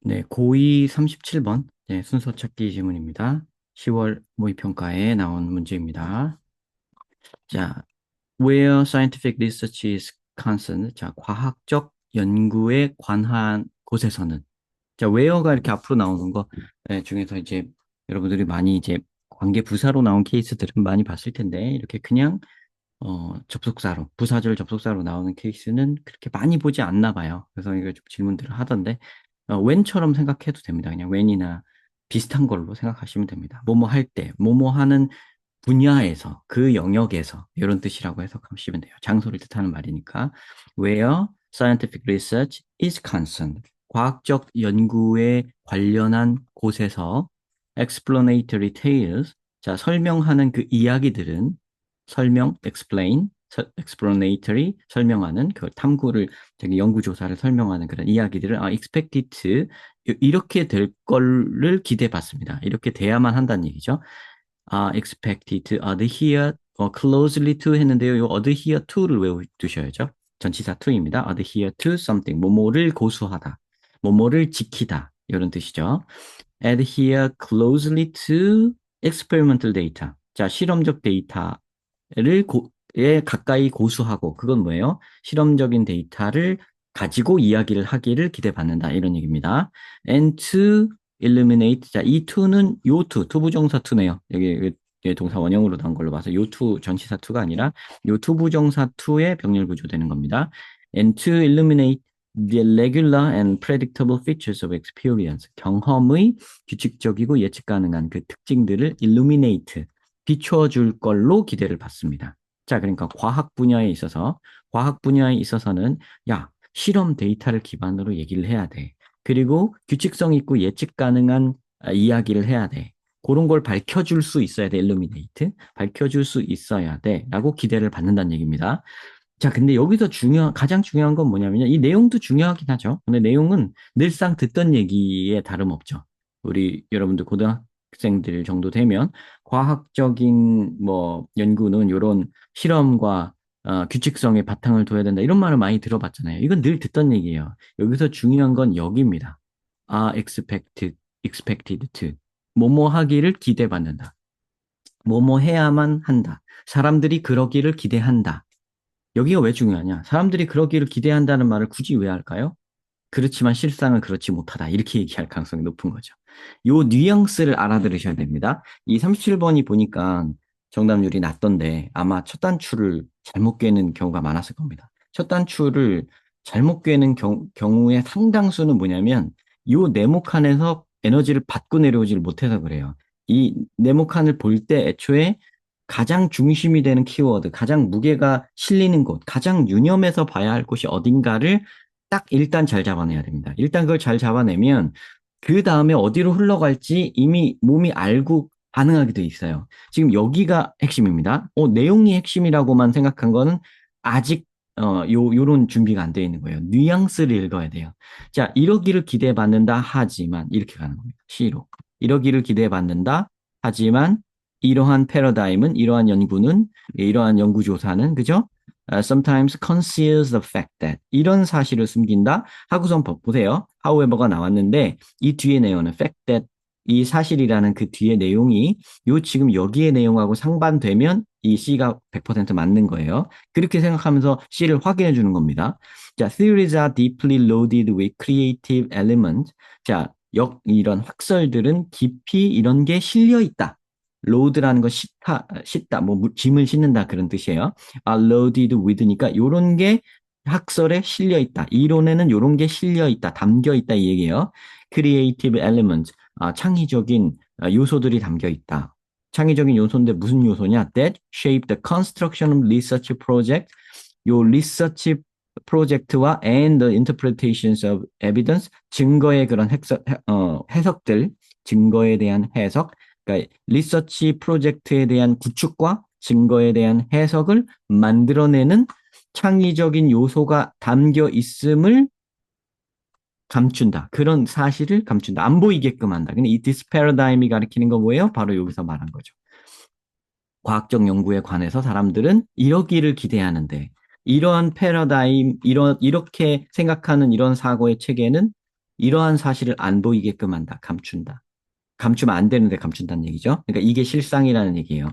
네, 고2 37번 순서 찾기 질문입니다. 10월 모의평가에 나온 문제입니다. 자, where scientific research is concerned. 자, 과학적 연구에 관한 곳에서는. 자, where가 이렇게 앞으로 나오는 거 중에서 이제 여러분들이 많이 이제 관계 부사로 나온 케이스들은 많이 봤을 텐데, 이렇게 그냥 접속사로, 부사절 접속사로 나오는 케이스는 그렇게 많이 보지 않나 봐요. 그래서 이거 좀 질문들을 하던데, when처럼 생각해도 됩니다. 그냥 when이나 비슷한 걸로 생각하시면 됩니다. 뭐뭐 할 때, 뭐뭐 하는 분야에서, 그 영역에서, 이런 뜻이라고 해석하시면 돼요. 장소를 뜻하는 말이니까. Where scientific research is concerned. 과학적 연구에 관련한 곳에서 explanatory tales, 자, 설명하는 그 이야기들은 설명, explain, explanatory, 설명하는 그 탐구를, 저기 연구조사를 설명하는 그런 이야기들을 expected to, 이렇게 될 거를 기대받습니다. 이렇게 돼야만 한다는 얘기죠. expected to adhere closely to 했는데요. 이 adhere to를 외워두셔야죠. 전치사 to입니다. adhere to something, 뭐뭐를 고수하다, 뭐뭐를 지키다, 이런 뜻이죠. adhere closely to experimental data. 자, 실험적 데이터를 가까이 고수하고, 그건 뭐예요? 실험적인 데이터를 가지고 이야기를 하기를 기대받는다, 이런 얘기입니다. and to illuminate. 자, 이 to는 요 to 부정사 to네요. 여기 동사 원형으로 나온 걸로 봐서 요 to 전치사 to가 아니라 요 to 부정사 to의 병렬 구조되는 겁니다. and to illuminate the regular and predictable features of experience. 경험의 규칙적이고 예측 가능한 그 특징들을 illuminate, 비춰줄 걸로 기대를 받습니다. 자, 그러니까 과학 분야에 있어서는, 야, 실험 데이터를 기반으로 얘기를 해야 돼. 그리고 규칙성 있고 예측 가능한 이야기를 해야 돼. 그런 걸 밝혀줄 수 있어야 돼. illuminate. 밝혀줄 수 있어야 돼. 라고 기대를 받는다는 얘기입니다. 자, 근데 여기서 가장 중요한 건 뭐냐면요. 이 내용도 중요하긴 하죠. 근데 내용은 늘상 듣던 얘기에 다름없죠. 우리 여러분들 고등학생들 정도 되면 과학적인 뭐 연구는 이런 실험과 규칙성에 바탕을 둬야 된다. 이런 말을 많이 들어봤잖아요. 이건 늘 듣던 얘기예요. 여기서 중요한 건 여기입니다. expected to. 뭐뭐 하기를 기대받는다. 뭐뭐 해야만 한다. 사람들이 그러기를 기대한다. 여기가 왜 중요하냐? 사람들이 그러기를 기대한다는 말을 굳이 왜 할까요? 그렇지만 실상은 그렇지 못하다. 이렇게 얘기할 가능성이 높은 거죠. 요 뉘앙스를 알아들으셔야 됩니다. 이 37번이 보니까 정답률이 낮던데 아마 첫 단추를 잘못 꿰는 경우가 많았을 겁니다. 첫 단추를 잘못 꿰는 경우의 상당수는 뭐냐면 요 네모칸에서 에너지를 받고 내려오지를 못해서 그래요. 이 네모칸을 볼 때 애초에 가장 중심이 되는 키워드, 가장 무게가 실리는 곳, 가장 유념해서 봐야 할 곳이 어딘가를 딱 일단 잘 잡아내야 됩니다. 일단 그걸 잘 잡아내면 그 다음에 어디로 흘러갈지 이미 몸이 알고 반응하게 돼 있어요. 지금 여기가 핵심입니다. 내용이 핵심이라고만 생각한 거는 아직 요런 준비가 안 돼 있는 거예요. 뉘앙스를 읽어야 돼요. 자, 이러기를 기대받는다 하지만 이렇게 가는 겁니다. C로. 이러기를 기대받는다 하지만 이러한 패러다임은, 이러한 연구는, 이러한 연구조사는, 그죠? sometimes conceals the fact that, 이런 사실을 숨긴다 하고선 보세요. however가 나왔는데 이 뒤에 내용은 fact that, 이 사실이라는 그 뒤에 내용이 요 지금 여기의 내용하고 상반되면 이 C가 100% 맞는 거예요. 그렇게 생각하면서 C를 확인해 주는 겁니다. 자, theories are deeply loaded with creative elements. 자, 이런 학설들은 깊이 이런 게 실려 있다. 로드라는 건 싣다, 뭐 짐을 싣는다 그런 뜻이에요. loaded with니까 요런 게 학설에 실려 있다. 이론에는 요런 게 실려 있다, 담겨 있다 이 얘기예요. creative element, 창의적인 요소들이 담겨 있다. 창의적인 요소인데 무슨 요소냐? That shape the construction of research project. 요 리서치 프로젝트와 and the interpretations of evidence, 증거의 그런 해석들, 증거에 대한 해석, 그러니까 리서치 프로젝트에 대한 구축과 증거에 대한 해석을 만들어내는 창의적인 요소가 담겨 있음을 감춘다. 그런 사실을 감춘다. 안 보이게끔 한다. 근데 이 디스패러다임이 가리키는 건 뭐예요? 바로 여기서 말한 거죠. 과학적 연구에 관해서 사람들은 이러기를 기대하는데 이러한 패러다임, 이렇게 생각하는 이런 사고의 체계는 이러한 사실을 안 보이게끔 한다. 감춘다. 감추면 안 되는데 감춘다는 얘기죠. 그러니까 이게 실상이라는 얘기예요.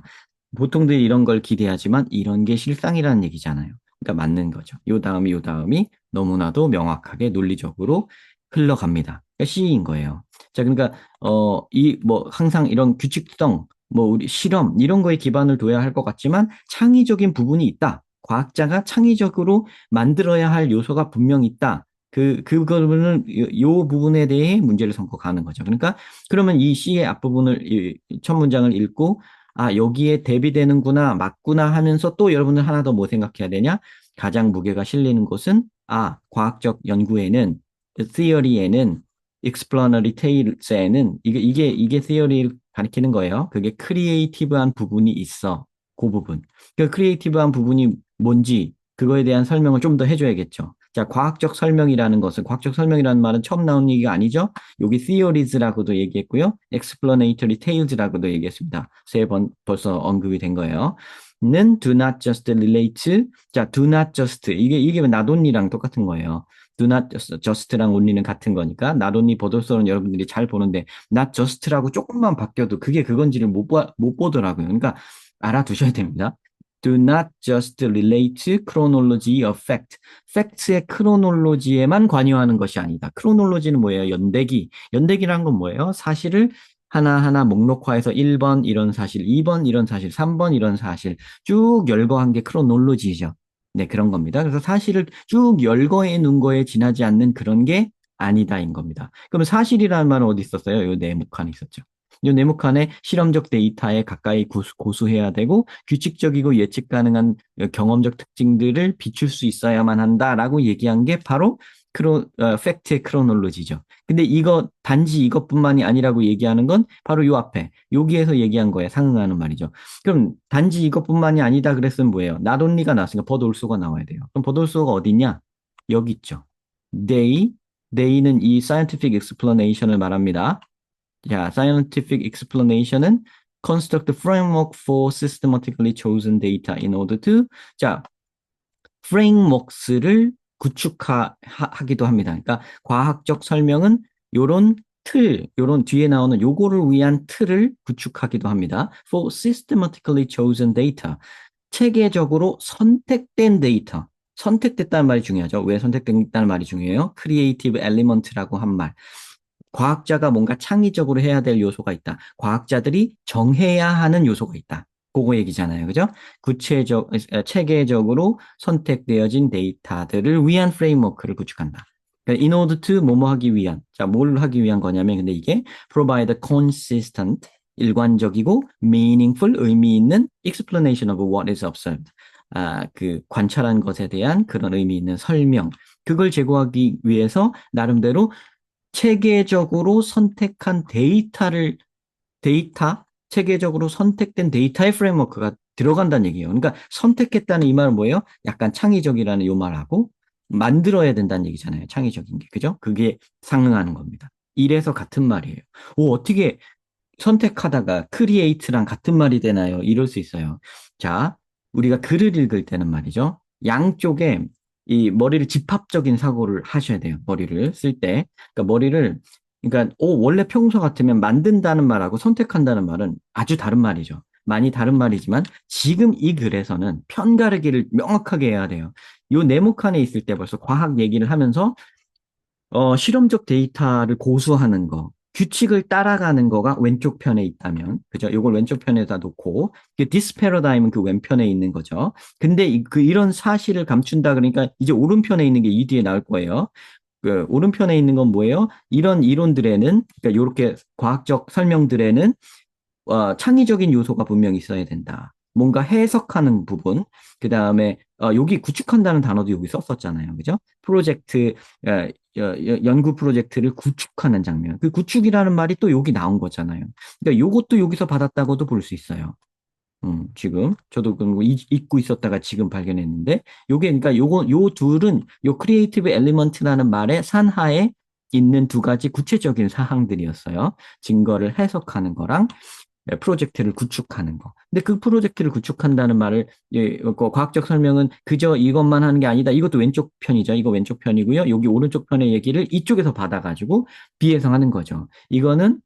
보통들 이런 걸 기대하지만 이런 게 실상이라는 얘기잖아요. 그러니까 맞는 거죠. 요 다음이 너무나도 명확하게 논리적으로 흘러갑니다. 그러니까 C인 거예요. 자, 그러니까 이 뭐 항상 이런 규칙성, 뭐 우리 실험 이런 거에 기반을 둬야 할 것 같지만 창의적인 부분이 있다. 과학자가 창의적으로 만들어야 할 요소가 분명히 있다. 그거는 요 부분에 대해 문제를 삼고 가는 거죠. 그러니까 그러면 이 C의 앞부분을 첫 문장을 읽고 아, 여기에 대비되는구나, 맞구나 하면서 또 여러분들 하나 더 뭐 생각해야 되냐? 가장 무게가 실리는 것은, 아, 과학적 연구에는, theory에는, explanatory tales에는, 이게 theory를 가리키는 거예요. 그게 크리에이티브한 부분이 있어. 그 부분. 그 크리에이티브한 부분이 뭔지, 그거에 대한 설명을 좀 더 해줘야겠죠. 자, 과학적 설명이라는 말은 처음 나온 얘기가 아니죠? 여기 theories라고도 얘기했고요. explanatory tales라고도 얘기했습니다. 세 번 벌써 언급이 된 거예요. 는 do not just relate. 자, do not just. 이게 not only랑 똑같은 거예요. do not just랑 only는 같은 거니까 not only 보도서는 여러분들이 잘 보는데 not just라고 조금만 바뀌어도 그게 그건지를 못 보더라고요. 그러니까 알아두셔야 됩니다. Do not just relate chronology of fact. 팩트의 크로놀로지에만 관여하는 것이 아니다. 크로놀로지는 뭐예요? 연대기. 연대기란 건 뭐예요? 사실을 하나하나 목록화해서 1번 이런 사실, 2번 이런 사실, 3번 이런 사실 쭉 열거한 게 크로놀로지죠. 네, 그런 겁니다. 그래서 사실을 쭉 열거해 놓은 거에 지나지 않는 그런 게 아니다인 겁니다. 그럼 사실이라는 말은 어디 있었어요? 요 네모칸에 있었죠. 이 네모칸에 실험적 데이터에 가까이 고수해야 되고 규칙적이고 예측 가능한 경험적 특징들을 비출 수 있어야만 한다라고 얘기한 게 바로 팩트의 크로놀로지죠. 근데 이거 단지 이것뿐만이 아니라고 얘기하는 건 바로 요 앞에 여기에서 얘기한 거에 상응하는 말이죠. 그럼 단지 이것뿐만이 아니다 그랬으면 뭐예요? not only가 나왔으니까 but also가 나와야 돼요. 그럼 but also가 어디냐? 여기 있죠. They는 이 scientific explanation을 말합니다. 자, scientific explanation은 construct the framework for systematically chosen data in order to, 자, frameworks를 구축하기도 합니다. 그러니까 과학적 설명은 요런 요런 뒤에 나오는 요거를 위한 틀을 구축하기도 합니다. For systematically chosen data. 체계적으로 선택된 데이터. 선택됐다는 말이 중요하죠. 왜 선택됐다는 말이 중요해요? creative element라고 한 말. 과학자가 뭔가 창의적으로 해야 될 요소가 있다. 과학자들이 정해야 하는 요소가 있다. 그거 얘기잖아요. 그죠? 체계적으로 선택되어진 데이터들을 위한 프레임워크를 구축한다. 그러니까 in order to 뭐뭐 하기 위한. 자, 뭘 하기 위한 거냐면 근데 이게 provide a consistent 일관적이고 meaningful 의미 있는 explanation of what is observed. 아, 그 관찰한 것에 대한 그런 의미 있는 설명. 그걸 제공하기 위해서 나름대로 체계적으로 선택한 체계적으로 선택된 데이터의 프레임워크가 들어간다는 얘기예요. 그러니까 선택했다는 이 말은 뭐예요? 약간 창의적이라는 요 말하고 만들어야 된다는 얘기잖아요. 창의적인 게. 그죠? 그게 상응하는 겁니다. 이래서 같은 말이에요. 오, 어떻게 선택하다가 크리에이트랑 같은 말이 되나요? 이럴 수 있어요. 자, 우리가 글을 읽을 때는 말이죠. 양쪽에 이 머리를 집합적인 사고를 하셔야 돼요. 머리를 쓸 때. 그러니까 그러니까, 원래 평소 같으면 만든다는 말하고 선택한다는 말은 아주 다른 말이죠. 많이 다른 말이지만 지금 이 글에서는 편가르기를 명확하게 해야 돼요. 요 네모칸에 있을 때 벌써 과학 얘기를 하면서 실험적 데이터를 고수하는 거, 규칙을 따라가는 거가 왼쪽 편에 있다면, 그죠? 이걸 왼쪽 편에다 놓고, 디스 패러다임은 그 왼편에 있는 거죠. 근데 이런 사실을 감춘다 그러니까 이제 오른편에 있는 게 이 뒤에 나올 거예요. 그 오른편에 있는 건 뭐예요? 이런 이론들에는, 그러니까 이렇게 과학적 설명들에는 창의적인 요소가 분명히 있어야 된다. 뭔가 해석하는 부분, 그 다음에 여기 구축한다는 단어도 여기 썼었잖아요. 그죠? 프로젝트, 연구 프로젝트를 구축하는 장면. 그 구축이라는 말이 또 여기 나온 거잖아요. 그러니까 요것도 여기서 받았다고도 볼 수 있어요. 지금 저도 그거 잊고 있었다가 지금 발견했는데 요게 그러니까 요 둘은 요 크리에이티브 엘리먼트라는 말의 산하에 있는 두 가지 구체적인 사항들이었어요. 증거를 해석하는 거랑 프로젝트를 구축하는 거. 근데 그 프로젝트를 구축한다는 말을 그 과학적 설명은 그저 이것만 하는 게 아니다. 이것도 왼쪽 편이죠. 이거 왼쪽 편이고요. 여기 오른쪽 편의 얘기를 이쪽에서 받아가지고 비해성하는 거죠. 이거는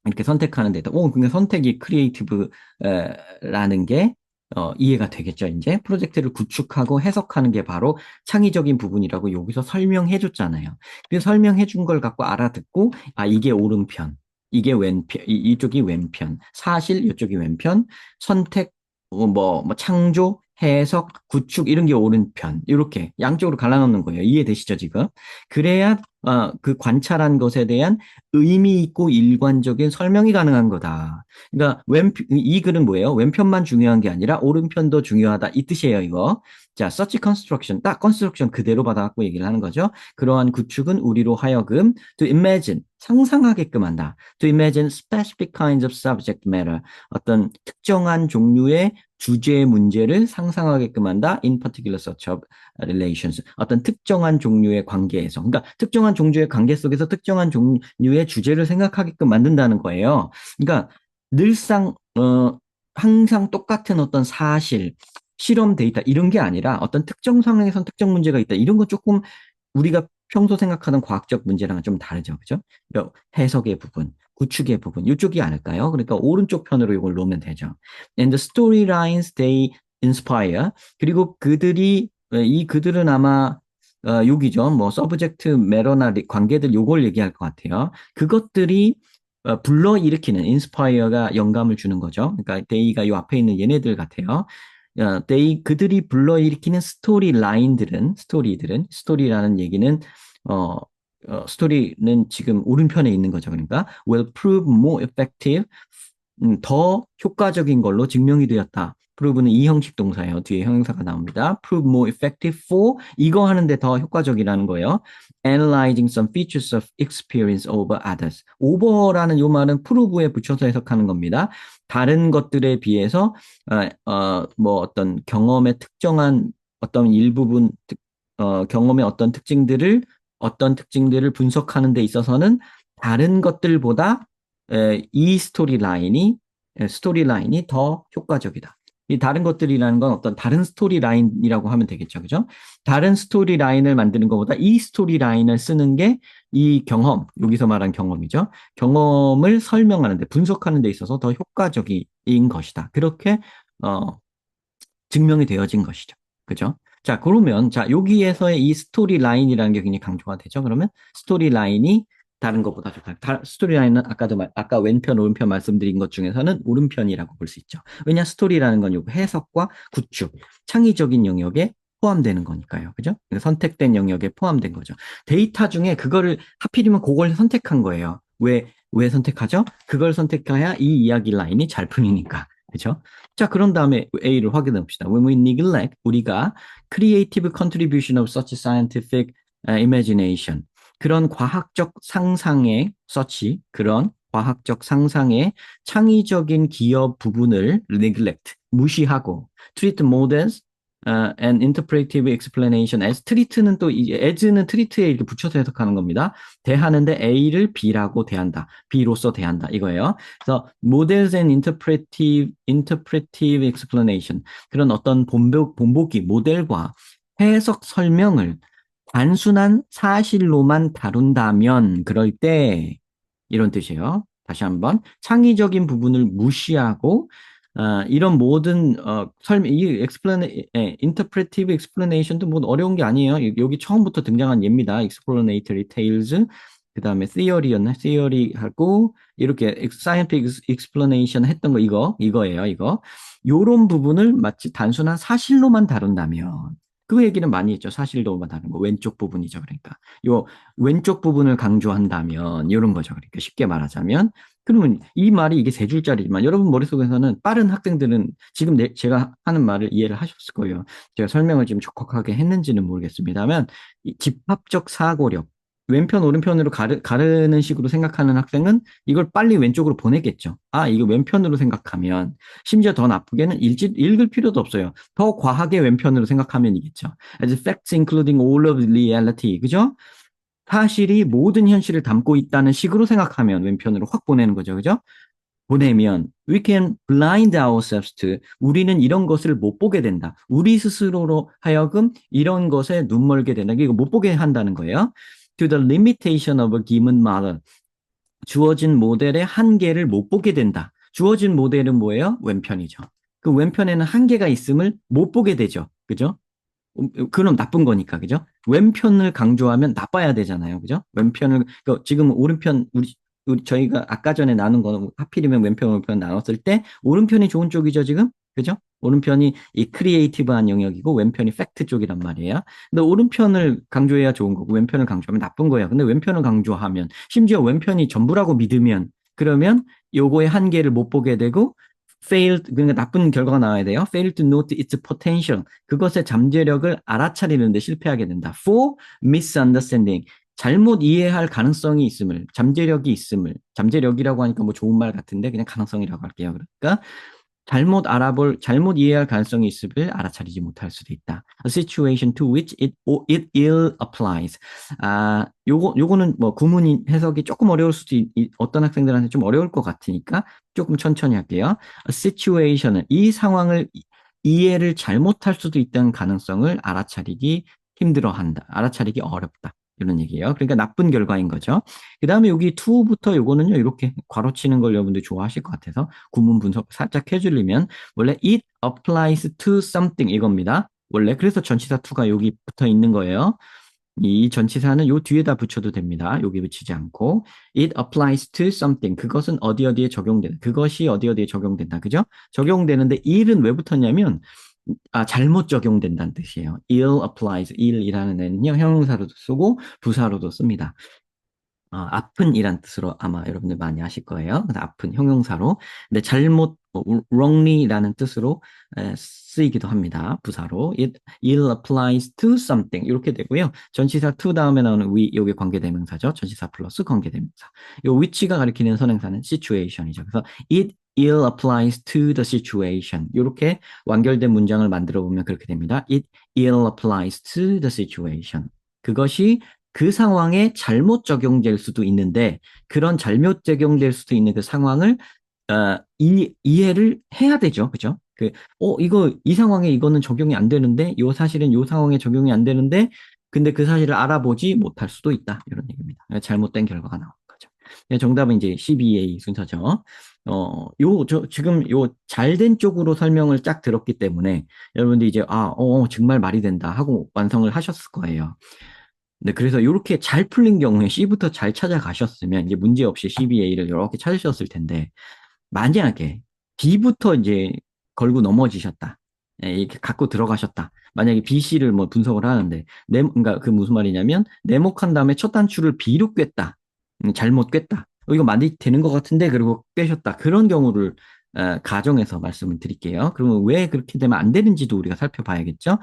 이렇게 선택하는 데다. 그러니까 선택이 크리에이티브라는 게 이해가 되겠죠. 이제 프로젝트를 구축하고 해석하는 게 바로 창의적인 부분이라고 여기서 설명해 줬잖아요. 그래서 설명해 준 걸 갖고 알아듣고 이게 오른편, 이게 왼편, 이쪽이 왼편, 사실 이쪽이 왼편, 선택, 뭐 창조, 해석, 구축 이런 게 오른편. 이렇게 양쪽으로 갈라놓는 거예요. 이해되시죠, 지금? 그래야 그 관찰한 것에 대한 의미 있고 일관적인 설명이 가능한 거다. 그러니까 이 글은 뭐예요? 왼편만 중요한 게 아니라 오른편도 중요하다. 이 뜻이에요, 이거. 자, search construction. 딱 construction 그대로 받아갖고 얘기를 하는 거죠. 그러한 구축은 우리로 하여금 to imagine, 상상하게끔 한다. To imagine specific kinds of subject matter. 어떤 특정한 종류의 주제 문제를 상상하게끔 한다. In particular such of relations. 어떤 특정한 종류의 관계에서. 그러니까 특정한 종류의 관계 속에서 특정한 종류의 주제를 생각하게끔 만든다는 거예요. 그러니까 늘상 항상 똑같은 어떤 사실, 실험 데이터 이런 게 아니라 어떤 특정 상황에선 특정 문제가 있다. 이런 건 조금 우리가 평소 생각하는 과학적 문제랑은 좀 다르죠. 그죠? 해석의 부분, 구축의 부분, 이쪽이 아닐까요? 그러니까 오른쪽 편으로 이걸 놓으면 되죠. And the storylines they inspire. 그리고 그들은 아마 여기죠. 뭐 서브젝트 매너나 관계들 요걸 얘기할 것 같아요. 그것들이 불러일으키는 인스파이어가 영감을 주는 거죠. 그러니까 데이가 요 앞에 있는 얘네들 같아요. 그들이 불러일으키는 스토리라는 얘기는 어, 스토리는 지금 오른편에 있는 거죠. 그러니까 will prove more effective, 더 효과적인 걸로 증명이 되었다. prove는 이 형식 동사예요. 뒤에 형용사가 나옵니다. prove more effective for 이거 하는데 더 효과적이라는 거예요. analyzing some features of experience over others. over라는 요 말은 prove에 붙여서 해석하는 겁니다. 다른 것들에 비해서 뭐 어떤 경험의 특정한 어떤 일부분 경험의 어떤 특징들을 분석하는 데 있어서는 다른 것들보다 이 스토리라인이 더 효과적이다. 이 다른 것들이라는 건 어떤 다른 스토리라인이라고 하면 되겠죠. 그죠? 다른 스토리라인을 만드는 것보다 이 스토리라인을 쓰는 게 이 여기서 말한 경험이죠. 경험을 설명하는데, 분석하는 데 있어서 더 효과적인 것이다. 그렇게, 증명이 되어진 것이죠. 그죠? 자, 그러면, 자, 여기에서의 이 스토리라인이라는 게 굉장히 강조가 되죠. 그러면 스토리라인이 다른 것보다 좋다. 스토리라인은 아까 왼편, 오른편 말씀드린 것 중에서는 오른편이라고 볼 수 있죠. 왜냐, 스토리라는 건 요거 해석과 구축, 창의적인 영역에 포함되는 거니까요. 그죠? 선택된 영역에 포함된 거죠. 데이터 중에 그거를 하필이면 그걸 선택한 거예요. 왜 선택하죠? 그걸 선택해야 이 이야기 라인이 잘 풀리니까. 그죠? 자, 그런 다음에 A를 확인해 봅시다. When we neglect, 우리가 creative contribution of such scientific imagination, 그런 과학적 상상의 그런 과학적 상상의 창의적인 기여 부분을 neglect, 무시하고 treat models and interpretive explanation as treat는 또 as는 treat에 이렇게 붙여서 해석하는 겁니다. 대하는데 A를 B라고 대한다. B로서 대한다. 이거예요. 그래서 models and interpretive explanation 그런 어떤 본보기 모델과 해석 설명을 단순한 사실로만 다룬다면 그럴 때 이런 뜻이에요. 다시 한번 창의적인 부분을 무시하고 이런 모든 interpretive explanation도 뭐 어려운 게 아니에요. 여기 처음부터 등장한 예입니다. explanatory tales, 그 다음에 theory하고 이렇게 scientific explanation 했던 거 이거예요. 요런 부분을 마치 단순한 사실로만 다룬다면 그 얘기는 많이 했죠. 사실로만 다룬 거 왼쪽 부분이죠. 그러니까 요 왼쪽 부분을 강조한다면 이런 거죠. 그러니까 쉽게 말하자면 그러면 이 말이 이게 세 줄짜리지만 여러분 머릿속에서는 빠른 학생들은 지금 제가 하는 말을 이해를 하셨을 거예요. 제가 설명을 지금 적확하게 했는지는 모르겠습니다만 이 집합적 사고력 왼편 오른편으로 가르는 식으로 생각하는 학생은 이걸 빨리 왼쪽으로 보내겠죠. 이거 왼편으로 생각하면 심지어 더 나쁘게는 읽을 필요도 없어요. 더 과하게 왼편으로 생각하면 이겠죠. As facts including all of reality. 그죠? 사실이 모든 현실을 담고 있다는 식으로 생각하면 왼편으로 확 보내는 거죠. 그죠? 보내면 we can blind ourselves to 우리는 이런 것을 못 보게 된다. 우리 스스로로 하여금 이런 것에 눈멀게 된다. 이거 못 보게 한다는 거예요. To the limitation of a given model. 주어진 모델의 한계를 못 보게 된다. 주어진 모델은 뭐예요? 왼편이죠. 그 왼편에는 한계가 있음을 못 보게 되죠. 그죠? 그럼 나쁜 거니까, 그죠? 왼편을 강조하면 나빠야 되잖아요, 그죠? 왼편을, 지금 오른편, 저희가 아까 전에 나눈 거는 하필이면 왼편, 오른편 나눴을 때, 오른편이 좋은 쪽이죠, 지금? 그죠? 오른편이 이 크리에이티브한 영역이고, 왼편이 팩트 쪽이란 말이에요. 근데 오른편을 강조해야 좋은 거고, 왼편을 강조하면 나쁜 거예요. 근데 왼편을 강조하면, 심지어 왼편이 전부라고 믿으면, 그러면 요거의 한계를 못 보게 되고, failed, 그러니까 나쁜 결과가 나와야 돼요. failed to note its potential. 그것의 잠재력을 알아차리는데 실패하게 된다. For misunderstanding. 잘못 이해할 가능성이 있음을, 잠재력이 있음을, 잠재력이라고 하니까 뭐 좋은 말 같은데 그냥 가능성이라고 할게요. 그러니까 잘못 이해할 가능성이 있음을 알아차리지 못할 수도 있다. A situation to which it ill applies. 요거는 뭐 구문 해석이 조금 어려울 수도 어떤 학생들한테 좀 어려울 것 같으니까 조금 천천히 할게요. A situation은 이 상황을 이해를 잘못할 수도 있다는 가능성을 알아차리기 힘들어한다. 알아차리기 어렵다. 이런 얘기예요. 그러니까 나쁜 결과인 거죠. 그 다음에 여기 to부터 요거는요, 이렇게 괄호치는 걸 여러분들 좋아하실 것 같아서 구문 분석 살짝 해주려면, 원래 it applies to something 이겁니다. 원래 그래서 전치사 to가 여기 붙어 있는 거예요. 이 전치사는 요 뒤에다 붙여도 됩니다. 여기 붙이지 않고 it applies to something 그것은 어디 어디에 적용된다. 그것이 어디 어디에 적용된다. 그죠? 적용되는데 ill은 왜 붙었냐면 잘못 적용된다는 뜻이에요. ill applies, ill이라는 애는요, 형용사로도 쓰고 부사로도 씁니다. 아픈이란 뜻으로 아마 여러분들 많이 아실 거예요. 아픈 형용사로. 근데 잘못, wrongly라는 뜻으로 쓰이기도 합니다. 부사로. It ill applies to something. 이렇게 되고요. 전치사 to 다음에 나오는 we, 요게 관계대명사죠. 전치사 플러스 관계대명사. 요 which가 가리키는 선행사는 situation이죠. 그래서 it ill applies to the situation. 이렇게 완결된 문장을 만들어 보면 그렇게 됩니다. It ill applies to the situation. 그것이 그 상황에 잘못 적용될 수도 있는데 그런 잘못 적용될 수도 있는 그 상황을 이해를 해야 되죠. 그죠? 이 상황에 이거는 적용이 안 되는데 요 사실은 요 상황에 적용이 안 되는데 근데 그 사실을 알아보지 못할 수도 있다. 이런 얘기입니다. 잘못된 결과가 나오는 거죠. 정답은 이제 12A 순서죠. 지금 요 잘된 쪽으로 설명을 쫙 들었기 때문에 여러분들 이제 정말 말이 된다 하고 완성을 하셨을 거예요. 네, 그래서 이렇게 잘 풀린 경우에 C부터 잘 찾아가셨으면 이제 문제 없이 CBA를 이렇게 찾으셨을 텐데 만약에 B부터 이제 걸고 넘어지셨다. 이렇게 갖고 들어가셨다. 만약에 B, C를 뭐 분석을 하는데 그러니까 그 무슨 말이냐면 네모칸 다음에 첫 단추를 B로 꿰다. 잘못 꿰다. 이거 많이 되는 것 같은데 그리고 꿰셨다. 그런 경우를 가정해서 말씀을 드릴게요. 그러면 왜 그렇게 되면 안 되는지도 우리가 살펴봐야겠죠.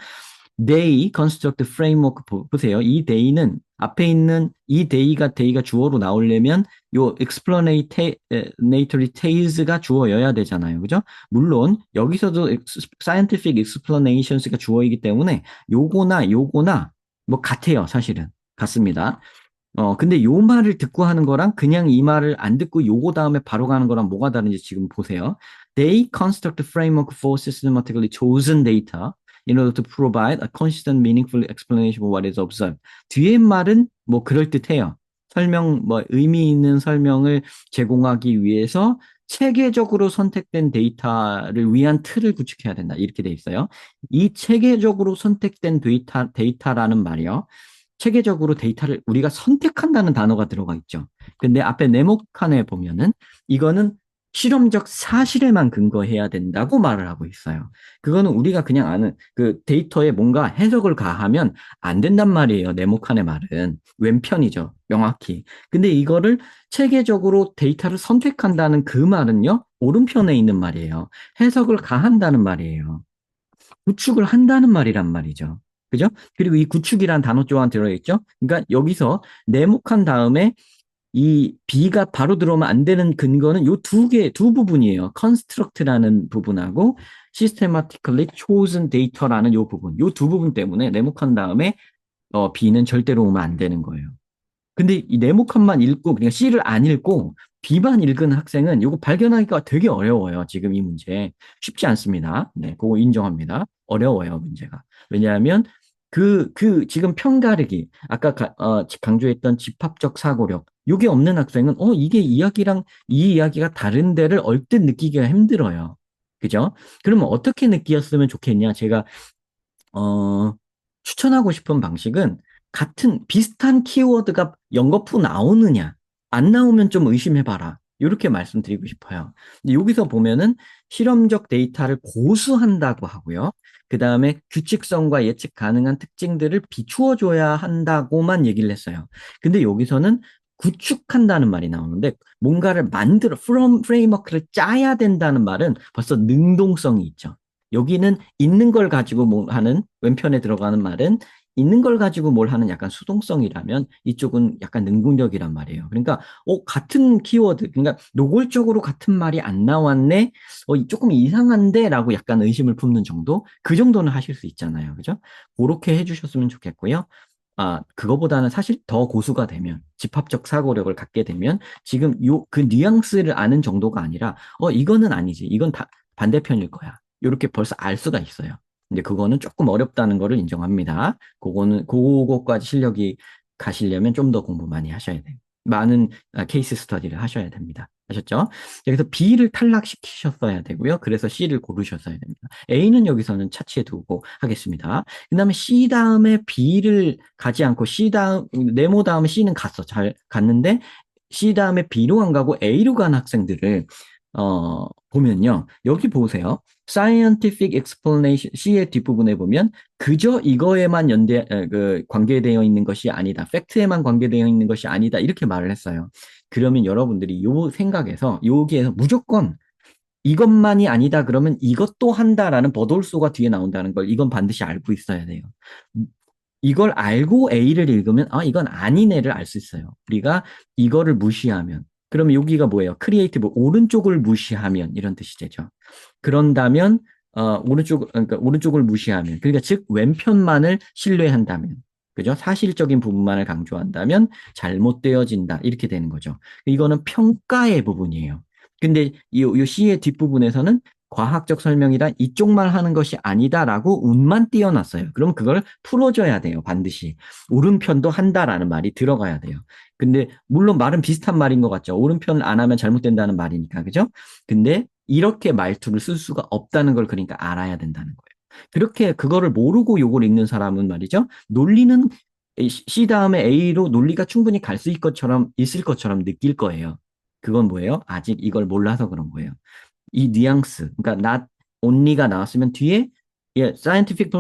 they construct framework 보세요. 이 they는 앞에 있는 이 they가 주어로 나오려면 요 explanatory tales가 주어여야 되잖아요. 그죠? 물론 여기서도 scientific explanations가 주어이기 때문에 요거나 뭐 같아요. 사실은 같습니다. 근데 요 말을 듣고 하는 거랑 그냥 이 말을 안 듣고 요거 다음에 바로 가는 거랑 뭐가 다른지 지금 보세요. They construct a framework for systematically chosen data in order to provide a consistent, meaningful explanation of what is observed. 뒤에 말은 뭐 그럴듯해요. 의미 있는 설명을 제공하기 위해서 체계적으로 선택된 데이터를 위한 틀을 구축해야 된다. 이렇게 돼 있어요. 이 체계적으로 선택된 데이터라는 말이요. 체계적으로 데이터를 우리가 선택한다는 단어가 들어가 있죠. 근데 앞에 네모칸에 보면은 이거는 실험적 사실에만 근거해야 된다고 말을 하고 있어요. 그거는 우리가 그냥 아는 그 데이터에 뭔가 해석을 가하면 안 된단 말이에요. 네모칸의 말은. 왼편이죠. 명확히. 근데 이거를 체계적으로 데이터를 선택한다는 그 말은요. 오른편에 있는 말이에요. 해석을 가한다는 말이에요. 구축을 한다는 말이란 말이죠. 그죠? 그리고 이 구축이란 단어 조안 들어있죠? 그러니까 여기서 네모칸 다음에 이 B가 바로 들어오면 안 되는 근거는 요 두 부분이에요. construct라는 부분하고 systematically chosen data라는 요 부분. 요 두 부분 때문에 네모칸 다음에 B는 절대로 오면 안 되는 거예요. 근데 이 네모칸만 읽고 그냥 C를 안 읽고 B만 읽은 학생은 이거 발견하기가 되게 어려워요. 지금 이 문제 쉽지 않습니다. 네, 그거 인정합니다. 어려워요, 문제가. 왜냐하면 지금 편가르기 아까 강조했던 집합적 사고력 이게 없는 학생은 이게 이야기랑 이 이야기가 다른 데를 얼뜻 느끼기가 힘들어요. 그죠? 그러면 어떻게 느끼었으면 좋겠냐? 제가 어, 추천하고 싶은 방식은 비슷한 키워드가 연거푸 나오느냐, 안 나오면 좀 의심해봐라. 이렇게 말씀드리고 싶어요. 근데 여기서 보면은 실험적 데이터를 고수한다고 하고요. 그 다음에 규칙성과 예측 가능한 특징들을 비추어줘야 한다고만 얘기를 했어요. 근데 여기서는 구축한다는 말이 나오는데 뭔가를 프레임워크를 짜야 된다는 말은 벌써 능동성이 있죠. 여기는 있는 걸 가지고 뭘 하는 왼편에 들어가는 말은 있는 걸 가지고 뭘 하는 약간 수동성이라면 이쪽은 약간 능동적이란 말이에요. 그러니까 같은 키워드, 그러니까 노골적으로 같은 말이 안 나왔네, 조금 이상한데라고 약간 의심을 품는 정도, 그 정도는 하실 수 있잖아요, 그죠? 그렇게 해주셨으면 좋겠고요. 그거보다는 사실 더 고수가 되면, 집합적 사고력을 갖게 되면, 지금 그 뉘앙스를 아는 정도가 아니라, 이거는 아니지. 이건 다 반대편일 거야. 이렇게 벌써 알 수가 있어요. 근데 그거는 조금 어렵다는 거를 인정합니다. 그거까지 실력이 가시려면 좀 더 공부 많이 하셔야 돼요. 많은 케이스 스터디를 하셔야 됩니다. 아셨죠? 여기서 B를 탈락시키셨어야 되고요. 그래서 C를 고르셨어야 됩니다. A는 여기서는 차치해 두고 하겠습니다. 그 다음에 C 다음에 B를 가지 않고 네모 다음에 C는 갔어. 잘 갔는데 C 다음에 B로 안 가고 A로 간 학생들을 보면요. 여기 보세요. scientific explanation C의 뒷부분에 보면 그저 이거에만 관계되어 있는 것이 아니다. 팩트에만 관계되어 있는 것이 아니다. 이렇게 말을 했어요. 그러면 여러분들이 요 생각에서 여기에서 무조건 이것만이 아니다 그러면 이것도 한다라는 버돌소가 뒤에 나온다는 걸 이건 반드시 알고 있어야 돼요. 이걸 알고 A를 읽으면 이건 아니네를 알 수 있어요. 우리가 이거를 무시하면 그러면 여기가 뭐예요? 크리에이티브 오른쪽을 무시하면 이런 뜻이 되죠. 그런다면 그러니까 오른쪽을 무시하면 그러니까 즉 왼편만을 신뢰한다면 그죠? 사실적인 부분만을 강조한다면 잘못되어진다 이렇게 되는 거죠. 이거는 평가의 부분이에요. 근데 이 C의 뒷부분에서는 과학적 설명이란 이쪽만 하는 것이 아니다라고 운만 띄어놨어요. 그럼 그걸 풀어줘야 돼요. 반드시. 오른편도 한다라는 말이 들어가야 돼요. 근데 물론 말은 비슷한 말인 것 같죠. 오른편 안 하면 잘못된다는 말이니까. 그죠? 근데 이렇게 말투를 쓸 수가 없다는 걸 그러니까 알아야 된다는 거예요. 그렇게 그거를 모르고 요걸 읽는 사람은 말이죠. 논리는 C 다음에 A로 논리가 충분히 갈 수 있을 것처럼 느낄 거예요. 그건 뭐예요? 아직 이걸 몰라서 그런 거예요. 이 뉘앙스, 그러니까 not only가 나왔으면 뒤에 scientific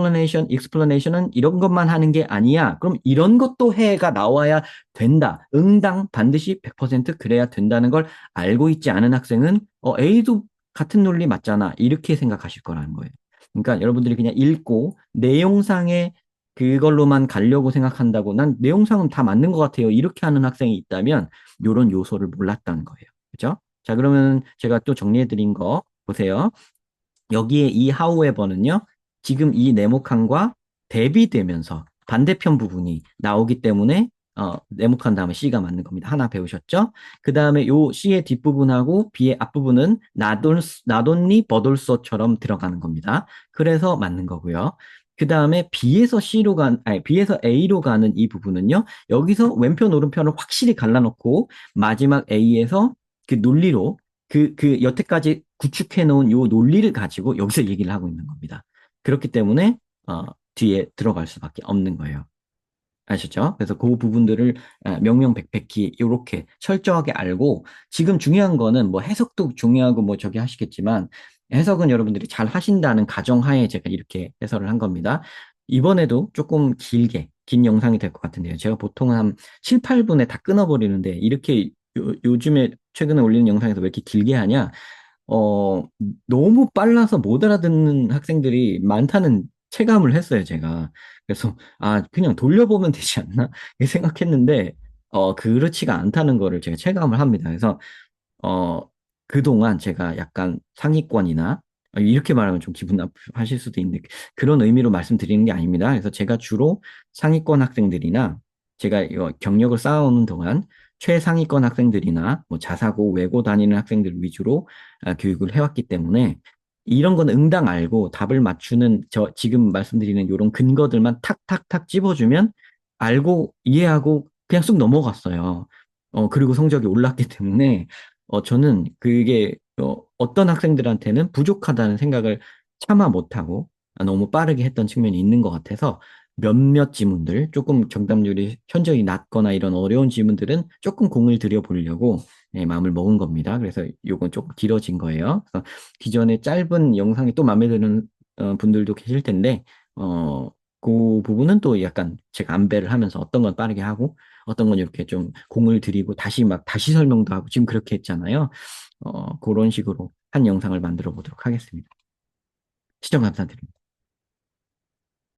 explanation은 이런 것만 하는 게 아니야. 그럼 이런 것도 해가 나와야 된다. 응당 반드시 100% 그래야 된다는 걸 알고 있지 않은 학생은 A도 같은 논리 맞잖아. 이렇게 생각하실 거라는 거예요. 그러니까 여러분들이 그냥 읽고 내용상에 그걸로만 가려고 생각한다고 난 내용상은 다 맞는 것 같아요. 이렇게 하는 학생이 있다면 이런 요소를 몰랐다는 거예요. 그죠? 자, 그러면 제가 또 정리해드린 거 보세요. 여기에 이 however는요, 지금 이 네모칸과 대비되면서 반대편 부분이 나오기 때문에 네모칸 다음에 C가 맞는 겁니다. 하나 배우셨죠? 그 다음에 요 C의 뒷부분하고 B의 앞부분은 not only but also처럼 들어가는 겁니다. 그래서 맞는 거고요. 그 다음에 B에서 A로 가는 이 부분은요, 여기서 왼편, 오른편을 확실히 갈라놓고 마지막 A에서 그 논리로 여태까지 구축해 놓은 요 논리를 가지고 여기서 얘기를 하고 있는 겁니다. 그렇기 때문에, 뒤에 들어갈 수밖에 없는 거예요. 아시죠? 그래서 그 부분들을 명명백백히 이렇게 철저하게 알고 지금 중요한 거는 뭐 해석도 중요하고 뭐 저기 하시겠지만 해석은 여러분들이 잘 하신다는 가정하에 제가 이렇게 해설을 한 겁니다. 이번에도 조금 긴 영상이 될 것 같은데요. 제가 보통 한 7, 8분에 다 끊어버리는데 이렇게 요즘에 최근에 올리는 영상에서 왜 이렇게 길게 하냐? 어, 너무 빨라서 못 알아듣는 학생들이 많다는 체감을 했어요, 제가. 그래서, 그냥 돌려보면 되지 않나? 이렇게 생각했는데, 그렇지가 않다는 거를 제가 체감을 합니다. 그래서, 어, 그동안 제가 약간 상위권이나, 이렇게 말하면 좀 기분 나쁘실 수도 있는데, 그런 의미로 말씀드리는 게 아닙니다. 그래서 제가 주로 상위권 학생들이나, 제가 이거 경력을 쌓아오는 동안 최상위권 학생들이나 뭐 자사고 외고 다니는 학생들 위주로 교육을 해왔기 때문에 이런 건 응당 알고 답을 맞추는 저 지금 말씀드리는 이런 근거들만 탁탁탁 찝어주면 알고 이해하고 그냥 쑥 넘어갔어요. 그리고 성적이 올랐기 때문에 저는 그게 어떤 학생들한테는 부족하다는 생각을 차마 못하고 너무 빠르게 했던 측면이 있는 것 같아서 몇몇 지문들, 조금 정답률이 현저히 낮거나 이런 어려운 지문들은 조금 공을 들여 보려고 마음을 먹은 겁니다. 그래서 요건 조금 길어진 거예요. 그래서 기존에 짧은 영상이 또 마음에 드는 분들도 계실 텐데, 그 부분은 또 약간 제가 안배를 하면서 어떤 건 빠르게 하고, 어떤 건 이렇게 좀 공을 들이고 다시 설명도 하고, 지금 그렇게 했잖아요. 그런 식으로 한 영상을 만들어 보도록 하겠습니다. 시청 감사드립니다.